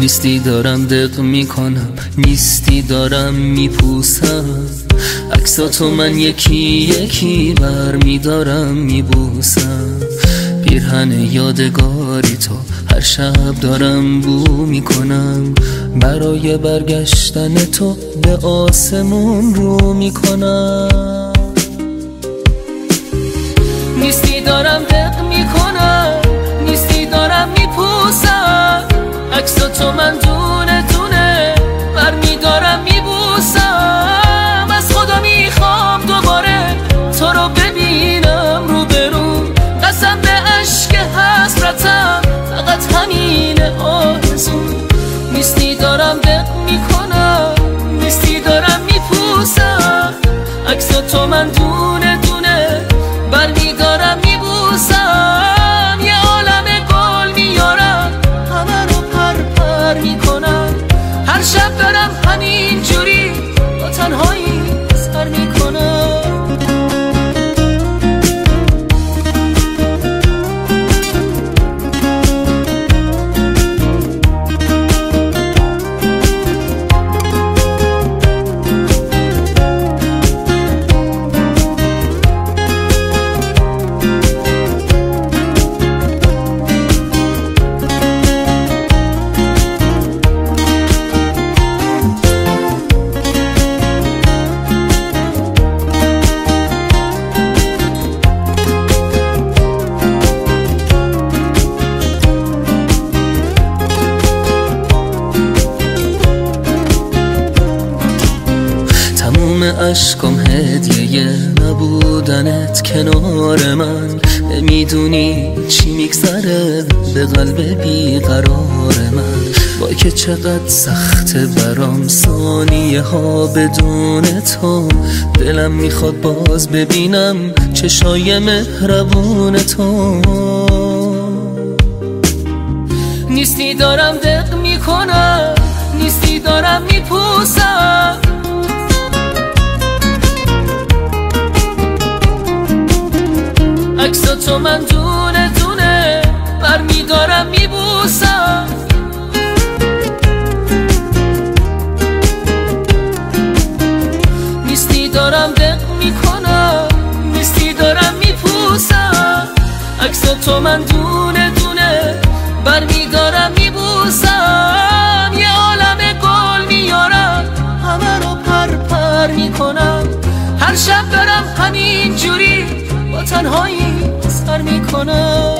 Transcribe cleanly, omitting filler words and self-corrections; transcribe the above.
نیستی دارم دق میکنم، نیستی دارم میپوسم. عکساتو من یکی یکی بر میدارم میبوسم. پیرهن یادگاری تو هر شب دارم بو میکنم. برای برگشتن تو به آسمون رو میکنم. نیستی دارم دق میکنم، نیستی دارم میپوسم. عکساتو من دونه دونه بر میدارم میبوسم. از خدا میخوام دوباره تو رو ببینم رو برو. قسم به عشق حسرتم فقط همین آرزو. نیستی دارم دق میکنم، نیستی دارم میپوسم. عکساتو من دونه دونه بر میدارم میبوسم. یه عالم گل میارم همه رو پر پر میکنم. هر شب دارم همین جوری با تنهایی سر میکنم. عشقم هدیه نبودنت کنار من. نمیدونی چی میگذره به قلب بیقرار من. وای که چقدر سخته برام ثانیه ها بدون تو. دلم میخواد باز ببینم چشای مهربون تو. نیستی دارم دق میکنم، نیستی دارم میپوسم. عکساتو من دونه دونه بر میدارم میبوسم. نیستی دارم دق میکنم، نیستی دارم میپوسم. عکساتو من دونه دونه بر میدارم میبوسم. یه عالم گل میارم همه رو پر پر میکنم. هر شب دارم همین جوری با تنهایی سر میکنم.